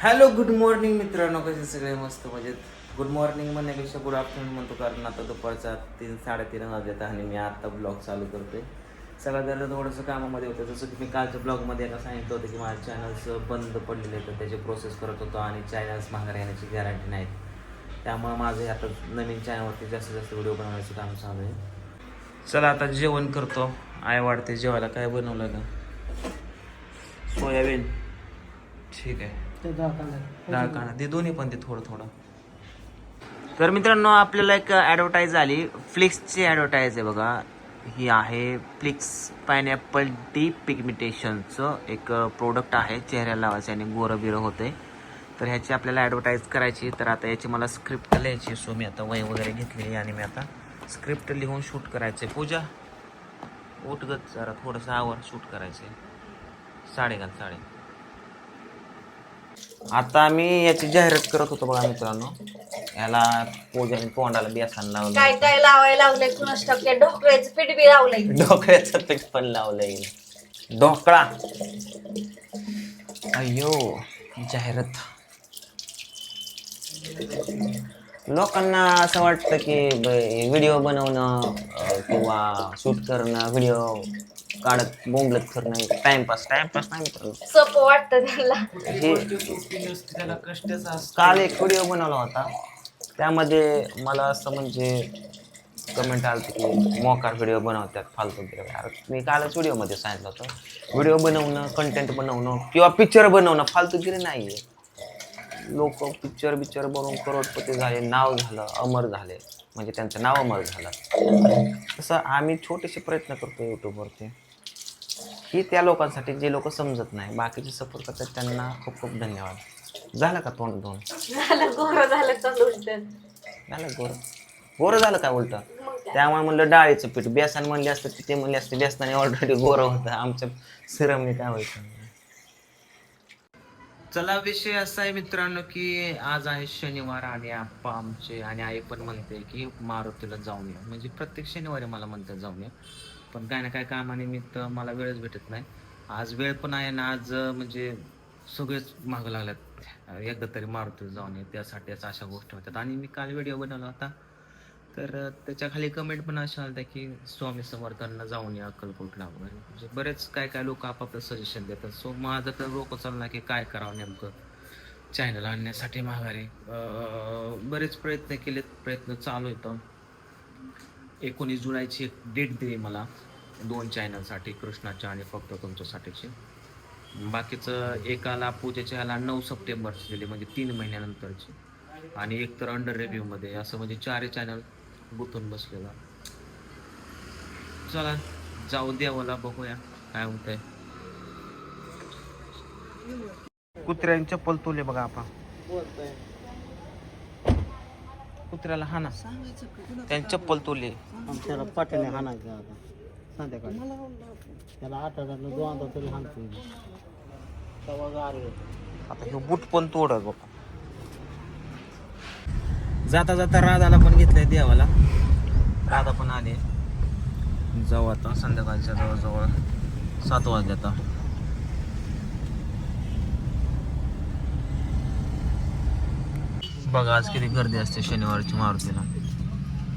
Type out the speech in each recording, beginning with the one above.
Hello good morning मित्रांनो, कसे सगळे मस्त मजेत. गुड मॉर्निंग म्हणण्यापेक्षा गुड आफ्टरनून म्हणतो, कारण आता दुपारचा 3-3:30 वाजलेत आणि मी आता ब्लॉग चालू करतोय. सगळं जर थोडंसं कामामध्ये होतं, जसं की मी कालच्या ब्लॉगमध्ये एका सांगितलं होतं की माझं चॅनल्स बंद पडलेले आहेत, तर त्याची प्रोसेस करत होतो आणि चॅनल्स माघार येण्याची गॅरंटी नाही. त्यामुळे माझं आता नवीन चॅनलवरती जास्तीत जास्त व्हिडिओ बनवण्याचं काम चालू आहे. चला आता जेवण करतो. आई वाढते जेवायला. काय बनवलं का? सोयाबीन. ठीक आहे. डाळ कांदा ते दोन्ही पण ते थोडं थोडं. तर मित्रांनो, आपल्याला एक ॲडव्हर्टाईज आली. फ्लिक्सची ॲडव्हर्टाईज आहे बघा. ही आहे फ्लिक्स पायनॅपल डी पिगमेंटेशनचं एक प्रोडक्ट आहे. चेहऱ्याला लावायचं आणि गोरं बिरं होते. तर ह्याची आपल्याला ॲडव्हर्टाईज करायची. तर आता याची मला स्क्रिप्ट लिहायची. सो मी आता वही वगैरे घेतलेली आणि मी आता स्क्रिप्ट लिहून शूट करायचं आहे. पूजा उठगत जरा थोडंसं आवर शूट करायचं आहे. साडे घाल साडे. आता मी याची जाहिरात करत होतो बघा मित्रांनो. याला पूजाने तोंडाला बेसन लावलं. काय काय लावायला लावलंय कुणास टक्के. ढोकळ्याचं पीठ बी लावलंय. ढोकळ्याचं पीठ पण लावलंय. ढोकळा. अय्यो जाहिरात. लोकांना असं वाटतं की व्हिडिओ बनवणं किंवा शूट करणं, व्हिडिओ काढत बोंबलत करणं टाइमपास नाही मित्रांनो. सोपं वाटतं त्यांना. काल एक व्हिडिओ बनवला होता, त्यामध्ये मला असं म्हणजे कमेंट आलं की मोकार व्हिडिओ बनवतात फालतू. मी कालच व्हिडिओमध्ये सांगितलं होतं, व्हिडिओ बनवणं, कंटेंट बनवणं किंवा पिक्चर बनवणं फालतूगिरी नाही आहे. लोक पिक्चर बनवून करोडपती झाले, नाव झालं, अमर झाले, म्हणजे त्यांचं नाव अमर झालं. तसं आम्ही छोटेसे प्रयत्न करतो यूट्यूबवरती. ही त्या लोकांसाठी जे लोक समजत नाही, बाकीचे सपोर्ट करतात त्यांना खूप खूप धन्यवाद. झालं का तोंड धुवून? झालं गोरं झालं तर उलट. झालं गोरं झालं का उलट? त्यामुळे म्हणलं डाळीचं पीठ. बेसन म्हणले असतं ते म्हणले असते बेसनाने ऑलरेडी गोरं होतं. आमच्या सिरमने काय व्हायचं. चला, विषय असा आहे मित्रांनो की आज आहे शनिवार आणि आप्पा आमचे आणि आई पण म्हणते की मारुतीला जाऊन या. म्हणजे प्रत्येक शनिवारी मला म्हणतात जाऊन या, पण काय ना काय कामानिमित्त मला वेळच भेटत नाही. आज वेळ पण आहे ना, आज म्हणजे सगळेच मागं लागल्यात एकदा तरी मारुतीला जाऊन ये, त्यासाठीच अशा गोष्टी होतात. आणि मी काल व्हिडिओ बनवला होता, तर त्याच्या खाली कमेंट पण अशा आल्या की स्वामी समर्थांना जाऊन या अक्कलकोटला वगैरे. म्हणजे बरेच काय लोक आपापलं सजेशन देतात. सो माझं तर डोकं चाललं की काय करावं नेमकं चॅनल आणण्यासाठी माघारी. बरेच प्रयत्न केलेत, प्रयत्न चालू येतं. 19 जुलैची एक डेट दिली मला 2 चॅनलसाठी, कृष्णाच्या आणि फक्त तुमच्यासाठीची. बाकीचं एकाला पूजेच्या ह्याला 9 सप्टेंबरची दिली, म्हणजे 3 महिन्यानंतरची. आणि एक तर अंडर रिव्ह्यूमध्ये, असं म्हणजे 4 चॅनल गुंतून बसलेला. चला जाऊ देवाला, बघूया काय होतंय. कुत्र्याने चप्पल तुले बघा आपण. कुत्र्याला हाना, त्याने चप्पल तुले. त्याला पाट्याने हाणायचं आता संध्याकाळी. त्याला आठवड्याला 2दा तरी हाणतो. आता हे बूट पण तोडत बघा. जाता जाता राधाला पण घेतलंय देवाला. राधा पण आली. जाऊ आता संध्याकाळच्या जवळजवळ 7 वाजले आता. बघा आज किती गर्दी असते शनिवारची मारुतीला.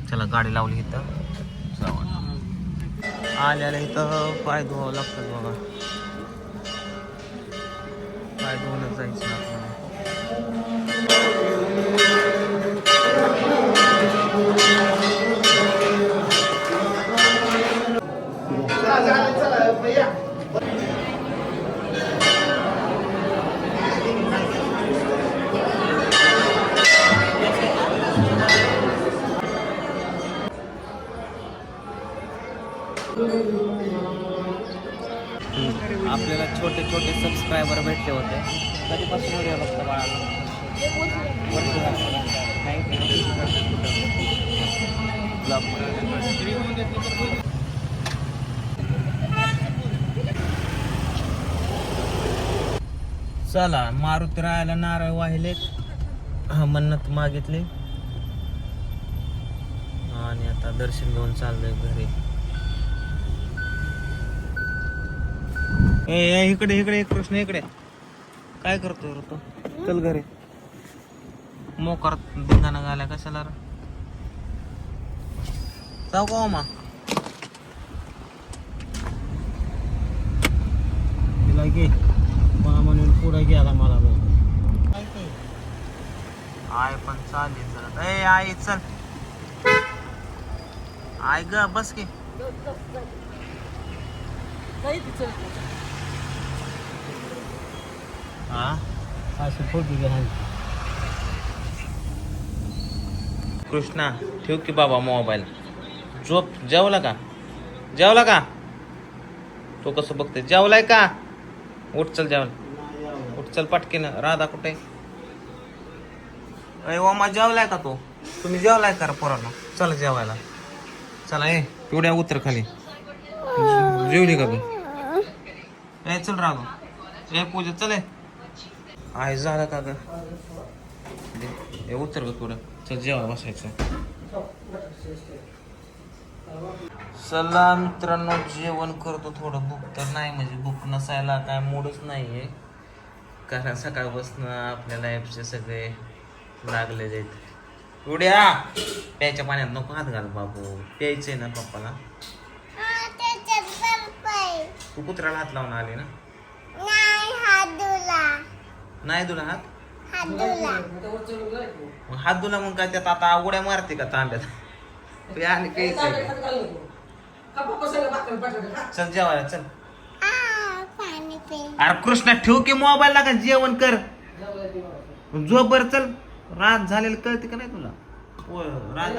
चला गाडी लावली इथं, जाऊ आता. आल्याला इथं पाय धुवावं लागतं बघा. पाय धुवूनच जायचं आपल्याला. आपल्याला छोटे छोटे सबस्क्रायबर भेटले होते. कधीपासून व्हिडिओ बघता बाळाला? चला, मारुती राहायला नारळ वाहिलेत, मन्नत मागितली आणि आता दर्शन घेऊन चाललोय घरी. इकडे कृष्ण इकडे काय करतोय ऋतू? चल घरी. मोकार धिंगाणा घाल्या कशाला रे? जाऊ का मा? तिला घे म्हणून पुढे गेला मला बघ. आय पण चालेल चल. ए आई चल. आय ग बस की. हा अशी फोटो घे. कृष्णा ठेव की बाबा मोबाईल. झोप. जेवला का? जेवला का? तो कसं बघते? जेवलाय का? उठ चल जेवण. उठ चल पटकीन. राधा कुठे? अरे ओमा जेवलाय का तो? तुम्ही जेवलाय का पोरांना? चला जेवायला. चला ए पिवड्या उतर खाली. जेवली का तू? ए चल राघव. ए पूजा चल. आहे झालं का ग? ए उतर ग पुढं. चल जेवायला बसायचं. चला मित्रांनो जेवण करतो. थोडं भूक तर नाही म्हणजे भूक नसायला काय मूडच नाहीये. कारण सकाळपासून आपल्या लाईफचे सगळे लागले आहेत. उड्या प्यायच्या पाण्यात नको हात घाल बाबू. प्यायचंय ना पप्पाला. तू कुत्र्याला हात लावून आली ना? नाही तुला हात? मग हात धुला मग काय त्यात आता उड्या मारते का तांब्यात? आणि प्यायचंय. चल जेवायला चल. अरे कृष्णा ठेव की मोबाईल लागा. जेवण कर. झोप बर चल. रात झालेलं कळते का नाही तुला? रात